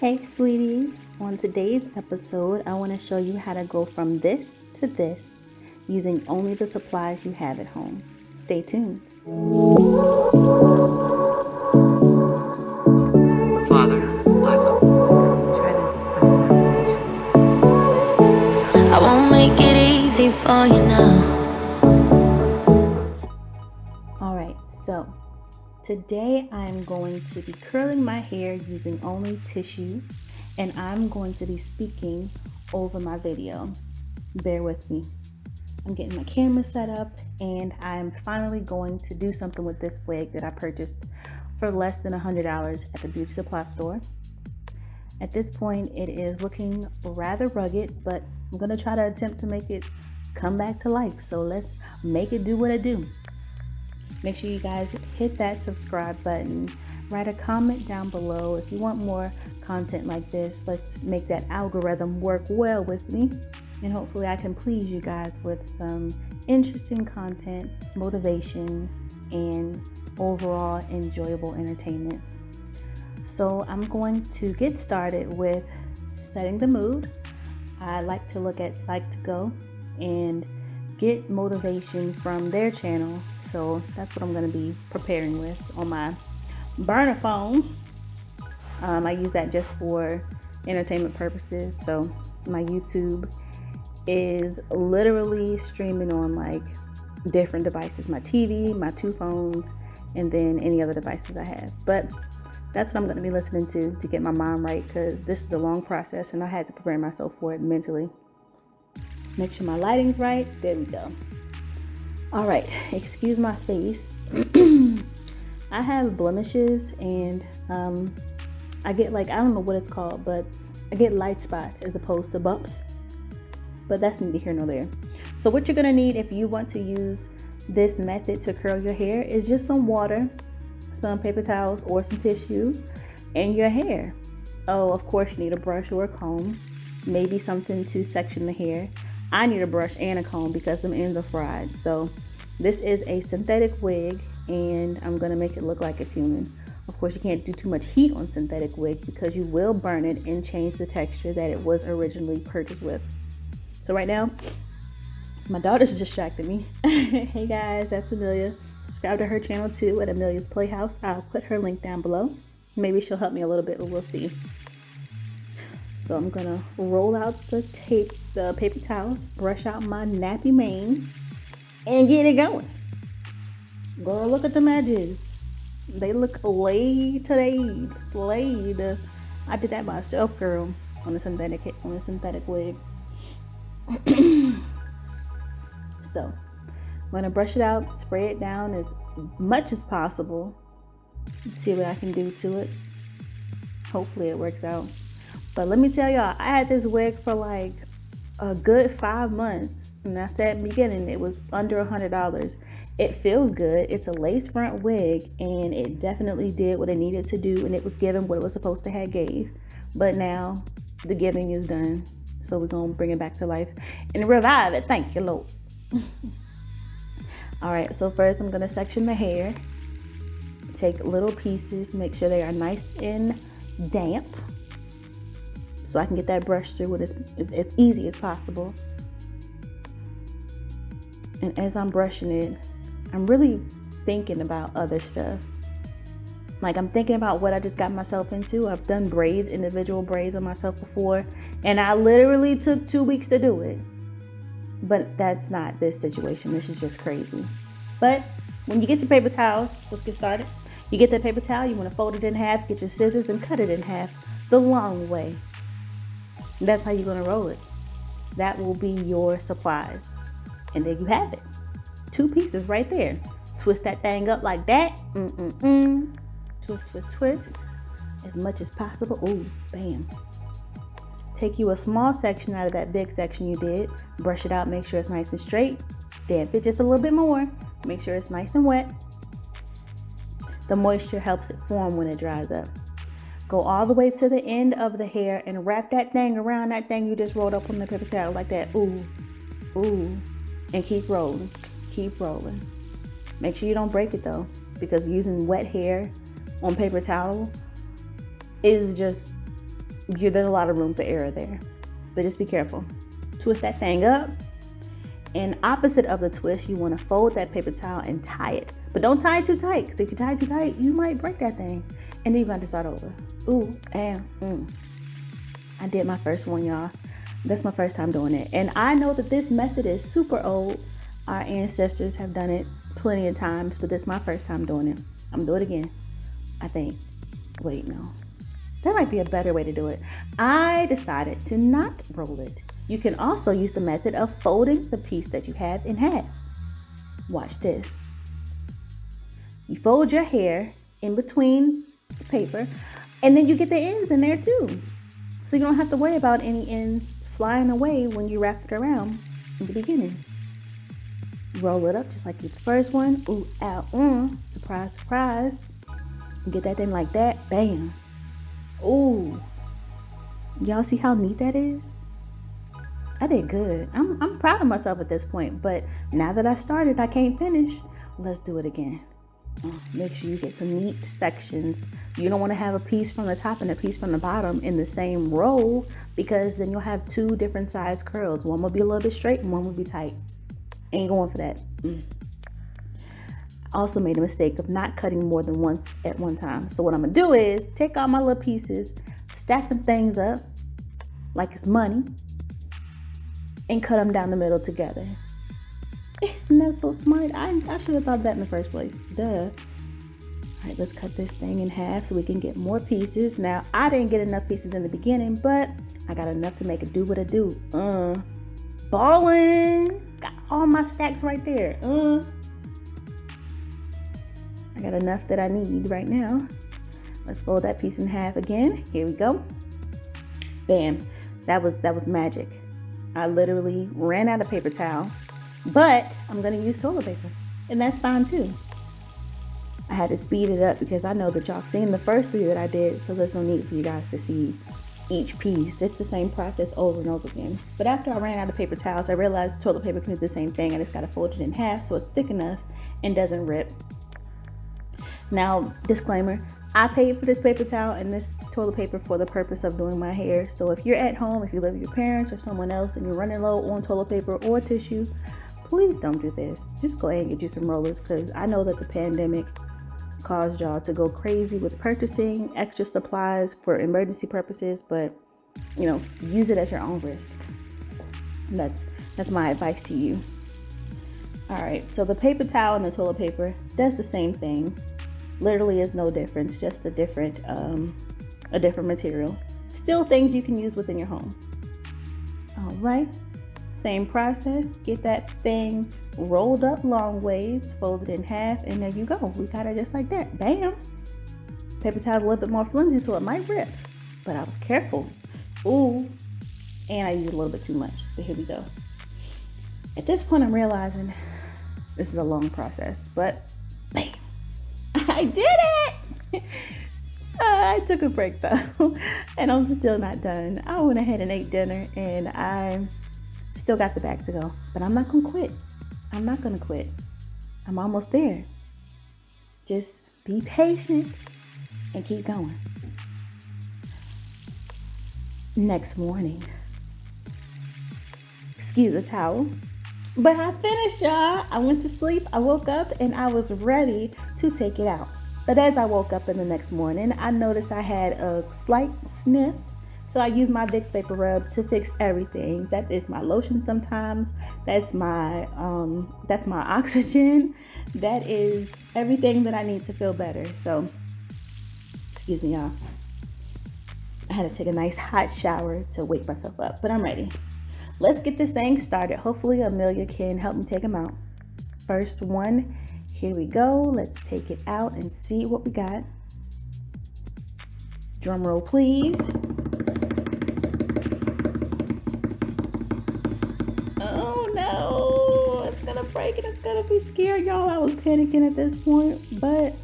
Hey sweeties, on today's episode I want to show you how to go from this to this using only the supplies you have at home. Stay tuned. Father, I love you. Try this as an affirmation. I won't make it easy for you now. Alright, so today I'm going to be curling my hair using only tissue, and I'm going to be speaking over my video. Bear with me. I'm getting my camera set up and I'm finally going to do something with this wig that I purchased for less than $100 at the beauty supply store. At this point it is looking rather rugged, but I'm going to try to attempt to make it come back to life. So let's make it do what it do. Make sure you guys hit that subscribe button, write a comment down below if you want more content like this. Let's make that algorithm work well with me, and hopefully I can please you guys with some interesting content, motivation, and overall enjoyable entertainment. So I'm going to get started with setting the mood. I like to look at Psych2Go and get motivation from their channel. So that's what I'm going to be preparing with on my burner phone. I use that just for entertainment purposes. So my YouTube is literally streaming on like different devices, my TV, my two phones, and then any other devices I have. But that's what I'm going to be listening to get my mind right, because this is a long process and I had to prepare myself for it mentally. Make sure my lighting's right. There we go. All right, excuse my face. I have blemishes and I get like, I don't know what it's called, but I get light spots as opposed to bumps. But that's neither here nor there. So what you're gonna need if you want to use this method to curl your hair is just some water, some paper towels or some tissue, and your hair. Oh, of course you need a brush or a comb, maybe something to section the hair. I need a brush and a comb because them ends are fried. So this is a synthetic wig and I'm gonna make it look like it's human. Of course you can't do too much heat on synthetic wig because you will burn it and change the texture that it was originally purchased with. So right now, my daughter's distracting me. Hey guys, that's Amelia. Subscribe to her channel too at Amelia's Playhouse. I'll put her link down below. Maybe she'll help me a little bit, but we'll see. So I'm gonna roll out the paper towels, brush out my nappy mane, and get it going. Girl, look at them edges. They look laid today, slayed. I did that myself, girl, on a synthetic wig. So I'm gonna brush it out, spray it down as much as possible. See what I can do to it. Hopefully it works out. But let me tell y'all, I had this wig for like a good 5 months. And I said in the beginning, it was under $100. It feels good. It's a lace front wig and it definitely did what it needed to do, and it was giving what it was supposed to have gave. But now the giving is done. So we're gonna bring it back to life and revive it. Thank you, Lord. All right, so first I'm gonna section the hair. Take little pieces, make sure they are nice and damp, so I can get that brush through it as easy as possible. And as I'm brushing it, I'm really thinking about other stuff. Like I'm thinking about what I just got myself into. I've done braids, individual braids on myself before, and I literally took 2 weeks to do it. But that's not this situation. This is just crazy. But when you get your paper towels, let's get started. You get that paper towel, you want to fold it in half, get your scissors and cut it in half the long way. That's how you're going to roll it. That will be your supplies. And there you have it. 2 pieces right there. Twist that thing up like that. Twist, twist, twist. As much as possible. Ooh, bam. Take you a small section out of that big section you did. Brush it out, make sure it's nice and straight. Damp it just a little bit more. Make sure it's nice and wet. The moisture helps it form when it dries up. Go all the way to the end of the hair and wrap that thing around that thing you just rolled up on the paper towel like that. Ooh, ooh. And keep rolling, keep rolling. Make sure you don't break it though, because using wet hair on paper towel is just there's a lot of room for error there. But just be careful. Twist that thing up. And opposite of the twist, you want to fold that paper towel and tie it. But don't tie it too tight, because if you tie it too tight, you might break that thing. And then you're going to start over. Ooh, and I did my first one, y'all. That's my first time doing it. And I know that this method is super old. Our ancestors have done it plenty of times, but this is my first time doing it. I'm going to do it again, I think. Wait, no. That might be a better way to do it. I decided to not roll it. You can also use the method of folding the piece that you have in half. Watch this. You fold your hair in between the paper, and then you get the ends in there too. So you don't have to worry about any ends flying away when you wrap it around in the beginning. Roll it up just like the first one. Ooh, ow, surprise, surprise. Get that thing like that. Bam. Ooh. Y'all see how neat that is? I did good. I'm proud of myself at this point, but now that I started, I can't finish. Let's do it again. Make sure you get some neat sections. You don't want to have a piece from the top and a piece from the bottom in the same row, because then you'll have two different size curls. One will be a little bit straight and one will be tight. Ain't going for that. I also made a mistake of not cutting more than once at one time. So what I'm gonna do is take all my little pieces, stack them things up like it's money, and cut them down the middle together. Isn't that so smart? I should have thought of that in the first place. Duh. All right, let's cut this thing in half so we can get more pieces. Now, I didn't get enough pieces in the beginning, but I got enough to make it do what it do. Ballin'. Got all my stacks right there. I got enough that I need right now. Let's fold that piece in half again. Here we go. Bam. That was magic. I literally ran out of paper towel, but I'm gonna use toilet paper, and that's fine too. I had to speed it up because I know that y'all seen the first three that I did, so there's no need for you guys to see each piece. It's the same process over and over again. But after I ran out of paper towels, I realized toilet paper can do the same thing. I just gotta fold it in half so it's thick enough and doesn't rip. Now, disclaimer, I paid for this paper towel and this toilet paper for the purpose of doing my hair. So if you're at home, if you live with your parents or someone else and you're running low on toilet paper or tissue, please don't do this. Just go ahead and get you some rollers, because I know that the pandemic caused y'all to go crazy with purchasing extra supplies for emergency purposes, but use it at your own risk. That's my advice to you. All right, so the paper towel and the toilet paper does the same thing. Literally is no difference, just a different material. Still things you can use within your home. All right, same process. Get that thing rolled up long ways, folded in half, and there you go. We got it just like that. Bam. Paper towel's a little bit more flimsy, so it might rip, but I was careful. Ooh, and I used a little bit too much, but here we go. At this point, I'm realizing this is a long process, but bam. I did it! I took a break though, and I'm still not done. I went ahead and ate dinner, and I still got the bag to go. But I'm not gonna quit. I'm not gonna quit. I'm almost there. Just be patient and keep going. Next morning, excuse the towel. But I finished, y'all. I went to sleep, I woke up, and I was ready to take it out. But as I woke up in the next morning, I noticed I had a slight sniff. So I used my Vicks Vapor Rub to fix everything. That is my lotion sometimes. That's my oxygen. That is everything that I need to feel better. So, excuse me, y'all. I had to take a nice hot shower to wake myself up, but I'm ready. Let's get this thing started. Hopefully Amelia can help me take them out. First one, here we go. Let's take it out and see what we got. Drum roll, please. Oh no, it's gonna break and it's gonna be scary, y'all. I was panicking at this point, but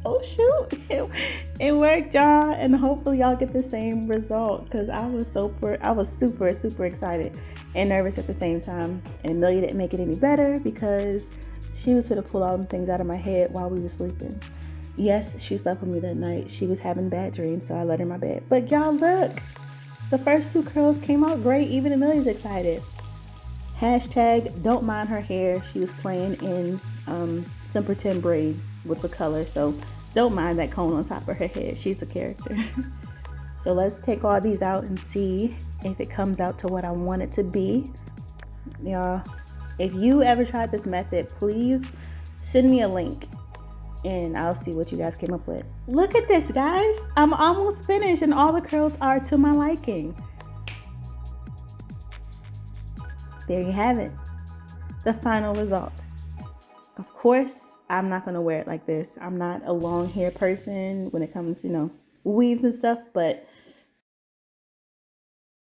oh shoot, it worked, y'all, and hopefully y'all get the same result, because I was super excited and nervous at the same time. And Amelia didn't make it any better because she was gonna pull all the things out of my head while we were sleeping. Yes, she slept with me that night. She was having bad dreams, so I let her in my bed. But y'all look, the first 2 curls came out great. Even Amelia's excited. Hashtag don't mind her hair. She was playing in some pretend braids with the color, so don't mind that cone on top of her head. She's a character. So let's take all these out and see if it comes out to what I want it to be. Y'all, if you ever tried this method, please send me a link and I'll see what you guys came up with. Look at this, guys. I'm almost finished and all the curls are to my liking. There you have it. The final result. Of course, I'm not going to wear it like this. I'm not a long hair person when it comes to, weaves and stuff, but